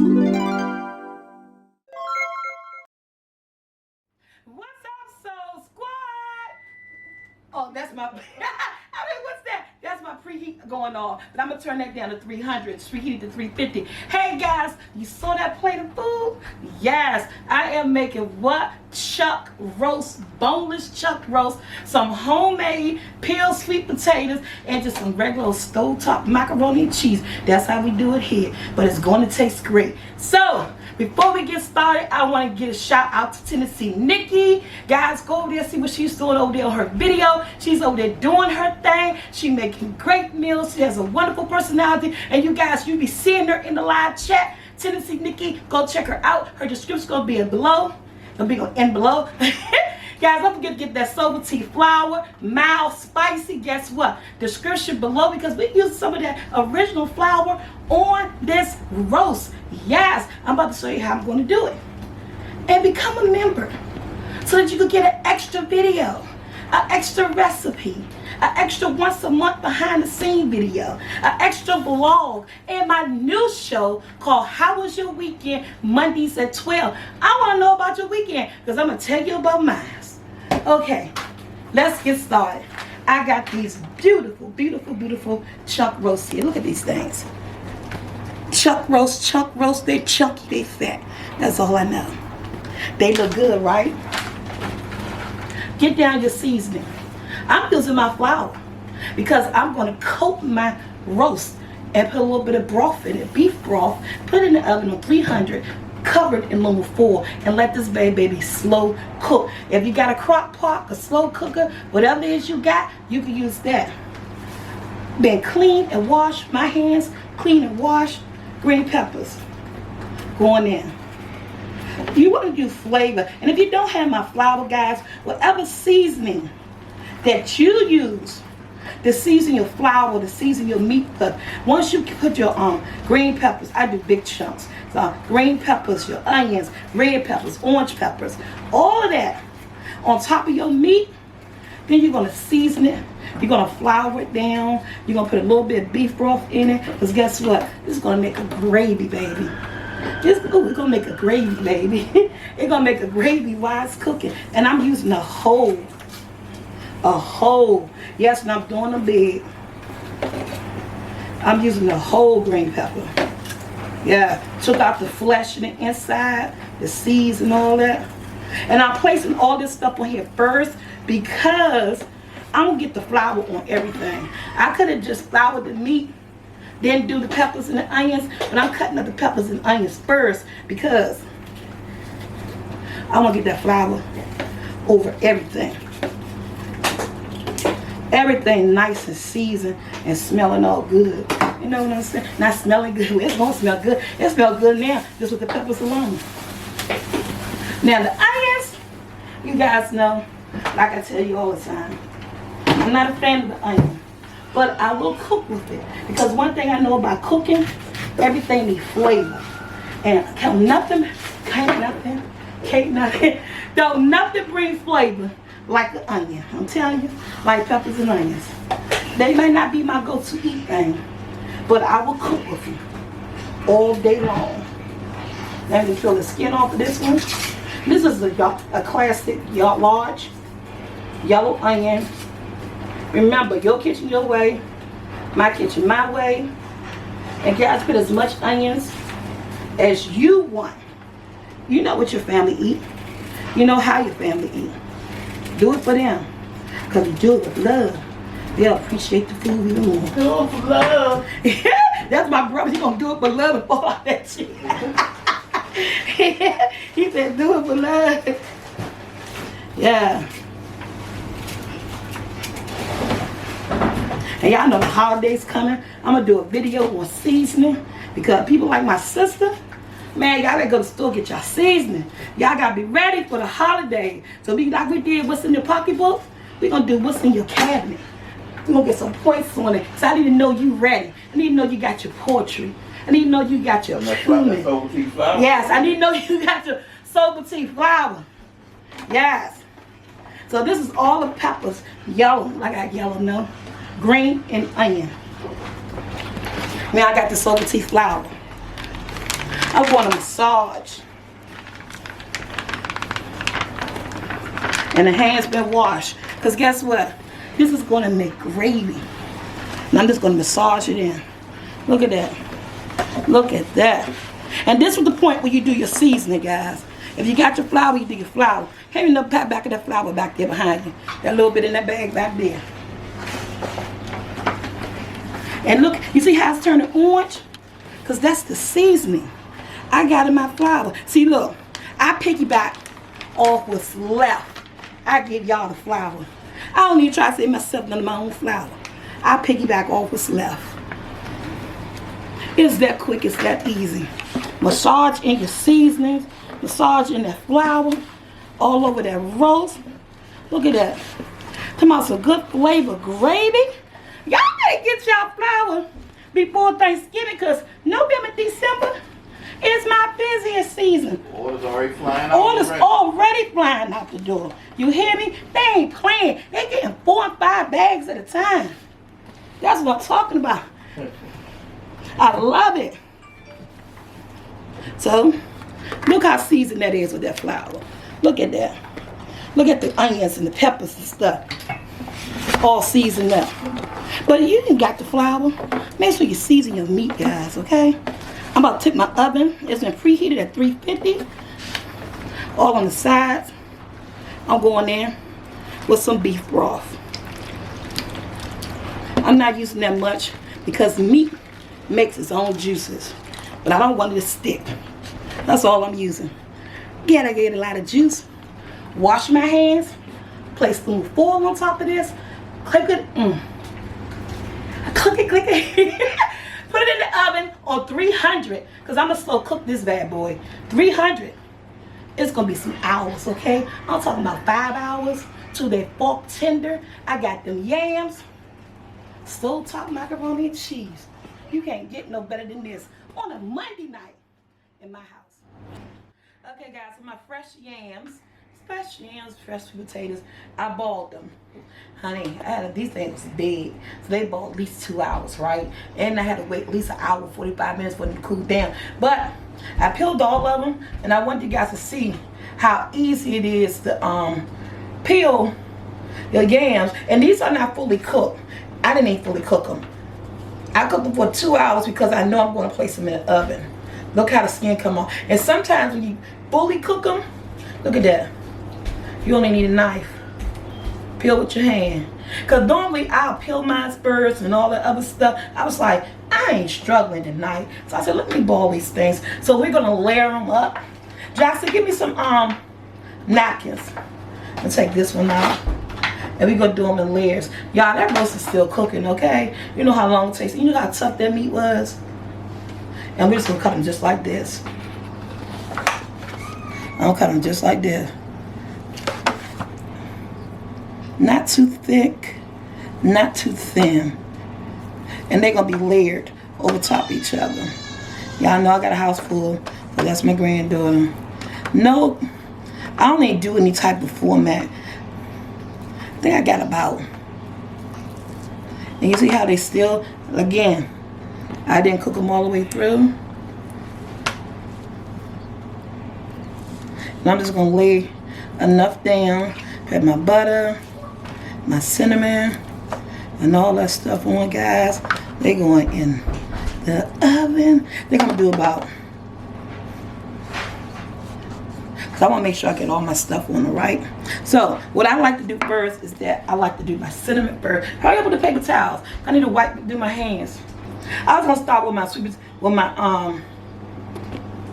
What's up, Soul Squad? Oh, that's my, I mean, what's that? That's my preheat going on. But I'm going to turn that down to 300. Preheat to 350. Hey, guys, you saw that plate of food? Yes, I am making what? Chuck roast, boneless chuck roast, some homemade peeled sweet potatoes, and just some regular stovetop macaroni and cheese. That's how we do it here. But it's going to taste great. So, before we get started, I want to give a shout out to Tennessee Nikki. Guys, go over there, see what she's doing over there on her video. She's over there doing her thing. She's making great meals. She has a wonderful personality. And you guys, you be seeing her in the live chat. Tennessee Nikki, go check her out. Her description's going to be below. It'll be in below. Guys, don't forget to get that SoulfulT flour, mild, spicy. Guess what? Description below, because we use some of that original flour on this roast. Yes, I'm about to show you how I'm going to do it. And become a member so that you can get an extra video, an extra recipe, an extra once a month behind the scene video, an extra vlog, and my new show called How Was Your Weekend, Mondays at 12. I want to know about your weekend because I'm going to tell you about mine. Okay, let's get started. I got these beautiful, beautiful, beautiful chuck roasts here. Look at these things. Chuck roast, they're chunky, they fat. That's all I know. They look good, right? Get down your seasoning. I'm using my flour because I'm going to coat my roast and put a little bit of broth in it, beef broth, put it in the oven on 300, covered in aluminum foil, and let this baby slow cook. If you got a crock pot, a slow cooker, whatever it is you got, you can use that. Then clean and wash my hands, clean and wash green peppers going in. You want to do flavor, and if you don't have my flour, guys, whatever seasoning that you use to season your flour, to season your meat, but once you put your green peppers, I do big chunks. So green peppers, your onions, red peppers, orange peppers, all of that on top of your meat. Then you're going to season it. You're going to flour it down. You're going to put a little bit of beef broth in it. Because guess what? This is going to make a gravy, baby. It's going to make a gravy, baby. It's going to make a gravy while it's cooking. And I'm using a whole. Yes, and I'm doing a big. I'm using the whole green pepper. Yeah, took out the flesh and the inside, the seeds and all that. And I'm placing all this stuff on here first because I'm going to get the flour on everything. I could have just floured the meat, then do the peppers and the onions, but I'm cutting up the peppers and onions first because I want to get that flour over everything. Everything nice and seasoned and smelling all good. You know what I'm saying? Not smelling good. It's going to smell good. It smells good now just with the peppers alone. Now the onions, you guys know, like I tell you all the time, I'm not a fan of the onion. But I will cook with it. Because one thing I know about cooking, everything needs flavor. And can't nothing, don't nothing bring flavor like the onion. I'm telling you, like peppers and onions. They may not be my go-to eat thing, but I will cook with you all day long. Let me peel the skin off of this one. This is a classic large yellow onion. Remember, your kitchen your way, my kitchen my way. And guys, put as much onions as you want. You know what your family eat. You know how your family eat. Do it for them. Because you do it with love. They'll appreciate the food even more. Do it for love. That's my brother. He's going to do it for love and all that shit. He said, do it for love. Yeah. And y'all know the holidays coming. I'm going to do a video on seasoning. Because people like my sister, man, y'all gotta go to the store, get y'all seasoning. Y'all gotta be ready for the holiday. So we, like we did what's in your pocketbook, we're gonna do what's in your cabinet. We're gonna get some points on it. So I need to know you ready. I need to know you got your poultry. I need to know you got your cumin. Yes, I need to know you got your SoulfulT flour. Yes. So this is all the peppers. Yellow, I got yellow now. Green and onion. Now I got the SoulfulT flour. I'm going to massage. And the hands been washed. Because guess what? This is going to make gravy. And I'm just going to massage it in. Look at that. Look at that. And this was the point where you do your seasoning, guys. If you got your flour, you do your flour. Have you pack back of that flour back there behind you. That little bit in that bag back there. And look, you see how it's turning orange? Because that's the seasoning I got in my flour. See, look, I piggyback off what's left. I give y'all the flour. I don't even try to save myself none of my own flour. I piggyback off what's left. It's that quick, it's that easy. Massage in your seasonings, massage in that flour, all over that roast. Look at that. Come on, some good flavor gravy. Y'all better get y'all flour before Thanksgiving, because November, December is my busiest season. Orders already flying out. Orders already flying out the door. You hear me? They ain't playing. They getting 4 and 5 bags at a time. That's what I'm talking about. I love it. So, look how seasoned that is with that flour. Look at that. Look at the onions and the peppers and stuff. All seasoned up. But you ain't got the flour. Make sure you season your meat, guys, okay? I'm about to take my oven. It's been preheated at 350. All on the sides. I'm going in with some beef broth. I'm not using that much because meat makes its own juices. But I don't want it to stick. That's all I'm using. Again, I get a lot of juice. Wash my hands. Place spoon 4 on top of this. Click it. Click it. Put it in the oven on 300. Because I'm going to slow cook this bad boy. 300. It's going to be some hours, okay? I'm talking about 5 hours till they fork tender. I got them yams. Stove top macaroni and cheese. You can't get no better than this on a Monday night in my house. Okay, guys, so my fresh yams, fresh potatoes, I boiled them. Honey, these things big, so they boiled at least 2 hours, right? And I had to wait at least an hour, 45 minutes for them to cool down. But I peeled all of them, and I want you guys to see how easy it is to peel the yams. And these are not fully cooked. I didn't even fully cook them. I cooked them for 2 hours because I know I'm going to place them in the oven. Look how the skin come off. And sometimes when you fully cook them, look at that. You only need a knife. Peel with your hand. Because normally I'll peel mine first and all that other stuff. I was like, I ain't struggling tonight. So I said, let me boil these things. So we're going to layer them up. Jackson, give me some napkins. I'll take this one out. And we're going to do them in layers. Y'all, that roast is still cooking, okay? You know how long it takes. You know how tough that meat was? And we're just going to cut them just like this. I'll cut them just like this. Not too thick, not too thin. And they're going to be layered over top of each other. Y'all know I got a house full, but that's my granddaughter. No, I don't even do any type of format. I think I got about. And you see how they still, again, I didn't cook them all the way through. And I'm just going to lay enough down. Put my butter, my cinnamon, and all that stuff on, guys. They're going in the oven. They're going to do about, because I want to make sure I get all my stuff on the right. So what I like to do first is that I like to do my cinnamon first. Hurry up with the paper towels. I need to do my hands. I was going to start with my sweet, with my,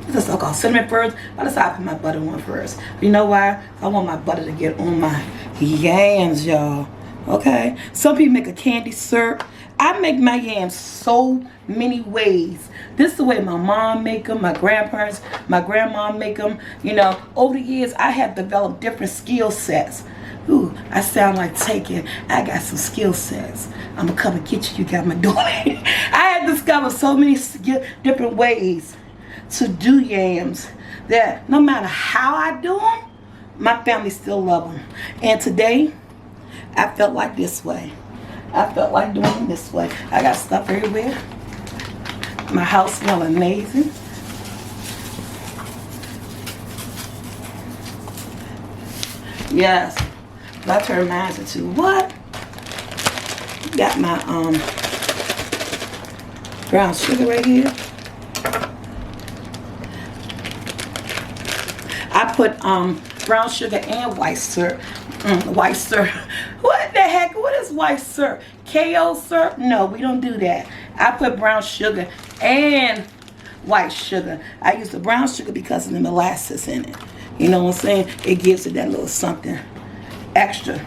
this is so-called cinnamon first. I decided to put my butter on first. You know why? I want my butter to get on my yams, y'all. Okay? Some people make a candy syrup. I make my yams so many ways. This is the way my mom make them, my grandparents, my grandma make them. You know, over the years, I have developed different skill sets. Ooh, I sound like taking, I got some skill sets. I'm going to come and get you. You got my daughter. I had discovered so many different ways to do yams that no matter how I do them, my family still love them. And today, I felt like this way. I felt like doing them this way. I got stuff everywhere. My house smells amazing. Yes. I turned mine into what? Got my brown sugar right here. I put brown sugar and white syrup. White syrup. What the heck? What is white syrup? KO syrup? No, we don't do that. I put brown sugar and white sugar. I use the brown sugar because of the molasses in it. You know what I'm saying? It gives it that little something extra.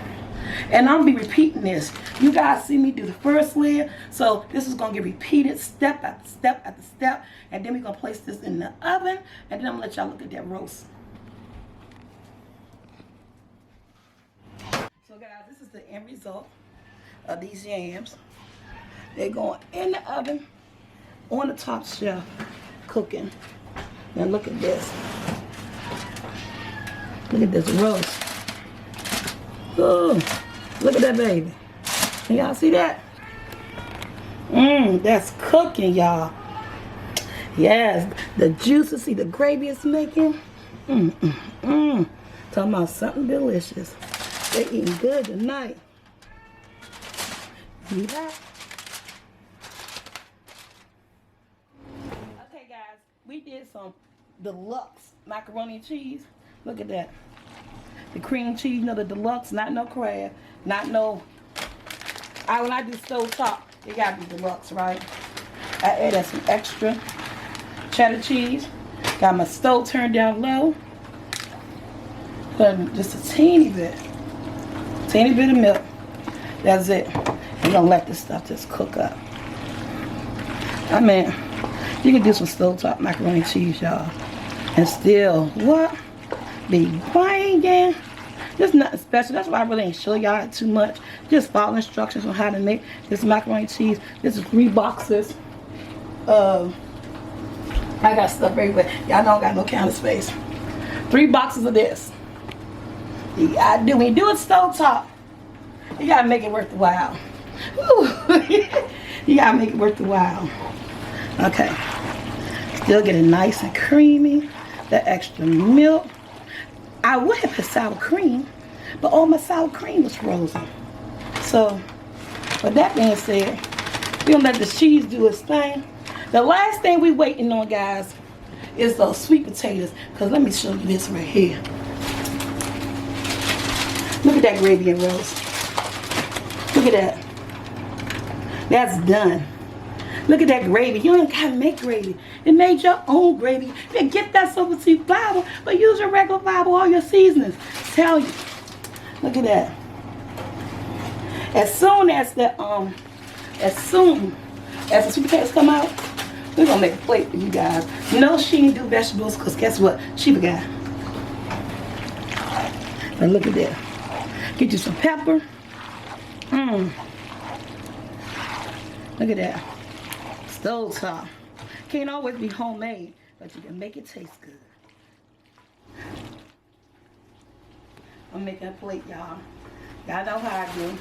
And I'm gonna be repeating this. You guys see me do the first layer, so this is gonna get repeated step after step after step, and then we're gonna place this in the oven, and then I'm gonna let y'all look at that roast. So guys, this is the end result of these yams. They're going in the oven on the top shelf, cooking. Now look at this. Look at this roast. Ooh. Look at that baby. Can y'all see that? That's cooking, y'all. Yes, the juices, see the gravy it's making. Talking about something delicious. They eating good tonight. See that? Okay, guys, we did some deluxe macaroni and cheese. Look at that. The cream cheese, you know, the deluxe, not no crab. Not no, when I do stove top, it gotta be deluxe, right? I added some extra cheddar cheese. Got my stove turned down low. Put just a teeny bit of milk. That's it. We're gonna let this stuff just cook up. I mean, you can do some stove top macaroni and cheese, y'all, and still, what? Be banging. There's nothing special. That's why I really ain't show y'all too much. Just follow instructions on how to make this macaroni and cheese. This is 3 boxes. I got stuff everywhere. Y'all know I got no counter space. 3 boxes of this. You gotta do, when you do it stove top, you gotta make it worth the while. You gotta make it worth the while. Okay. Still getting nice and creamy. The extra milk. I would have put sour cream, but all my sour cream was frozen. So, with that being said, we're gonna let the cheese do its thing. The last thing we waiting on, guys, is those sweet potatoes. Because let me show you this right here. Look at that gravy and roast. Look at that. That's done. Look at that gravy. You ain't gotta make gravy. It made your own gravy. You get that SoulfulT flour, but use your regular flour, all your seasonings. Tell you. Look at that. As soon as the sweet potatoes come out, we're gonna make a plate for you guys. No, she didn't do vegetables, because guess what? She forgot. And look at that. Get you some pepper. Look at that. Stove top. Can't always be homemade, but you can make it taste good. I'm making a plate, y'all. Y'all know how I do.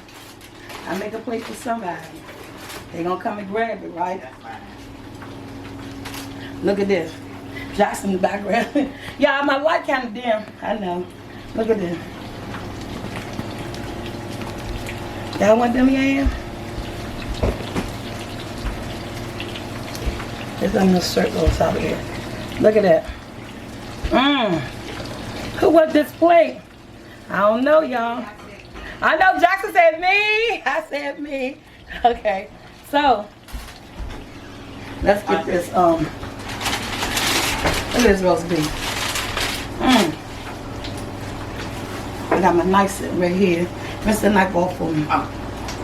I make a plate for somebody. They gonna come and grab it, right? Look at this. Josh in the background. Y'all, my light kind of dim. I know. Look at this. Y'all want them yams? There's some little circles out here. Look at that. Who was this plate? I don't know, y'all. I know Jackson said me. I said me. Okay. So, let's get this, look at this roast beef. I got my knife sitting right here. Rinse the knife off for me.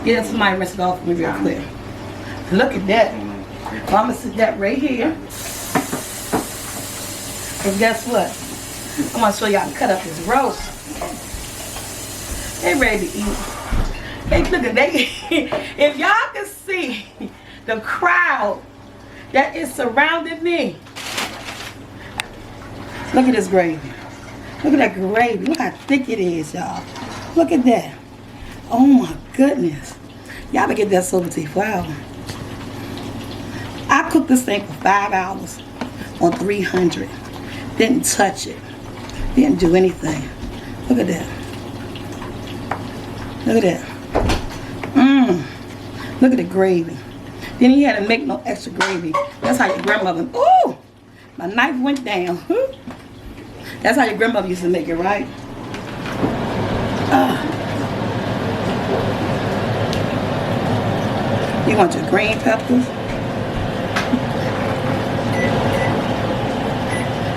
Get somebody rinse it off for me real quick. Look at that. I'm going to sit that right here. And guess what? I'm going to show y'all how to cut up this roast. They ready to eat. Hey, look at that. If y'all can see the crowd that is surrounding me. Look at this gravy. Look at that gravy. Look how thick it is, y'all. Look at that. Oh my goodness. Y'all better get that SoulfulT flour. I cooked this thing for 5 hours on 300. Didn't touch it. Didn't do anything. Look at that. Look at that. Look at the gravy. Then he had to make no extra gravy. That's how your grandmother. Ooh, my knife went down. That's how your grandmother used to make it, right? You want your green peppers?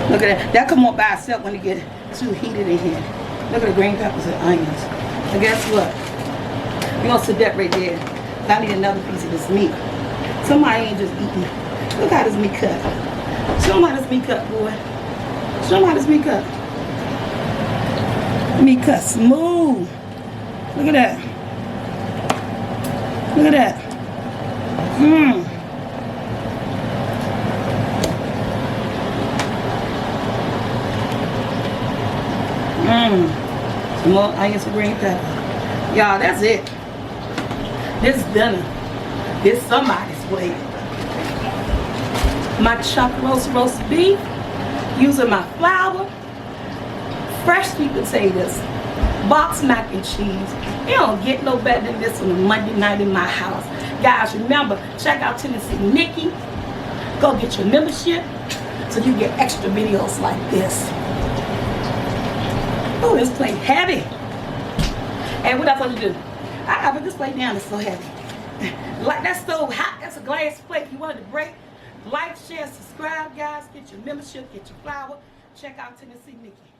Look at that. That come on by itself when it get too heated in here. Look at the green peppers and onions. And guess what? We're gonna sit that right there. I need another piece of this meat. Somebody ain't just eating. Look how this meat cut. Show them how this meat cut, boy. Show them how this meat cut. Meat cut smooth. Look at that. Look at that. Some more onions and green pepper. Y'all, that's it. This is dinner. This somebody's plate. My chuck roast beef, using my flour, fresh sweet potatoes, box mac and cheese. You don't get no better than this on a Monday night in my house. Guys, remember, check out Tennessee Nikki. Go get your membership so you get extra videos like this. Oh, this plate heavy. And what else I do? I gotta put this plate down, it's so heavy. Like that stove hot, that's a glass plate. If you wanted to break, like, share, subscribe, guys. Get your membership, get your flour. Check out Tennessee Nikki.